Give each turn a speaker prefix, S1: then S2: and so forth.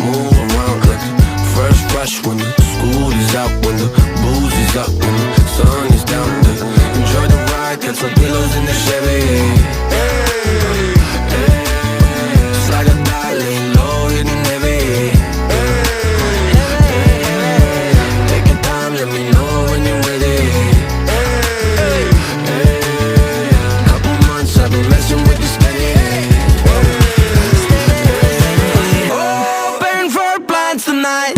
S1: move around like a fresh rush when the school is out, when the booze is up, when the sun is down. Enjoy the ride, got some pillows in the Chevy. Hey, hey, just like a dot, laying low, hitting heavy. Take your time, let me know when you're ready. Couple months I've been messing with this steady. Open for plans tonight.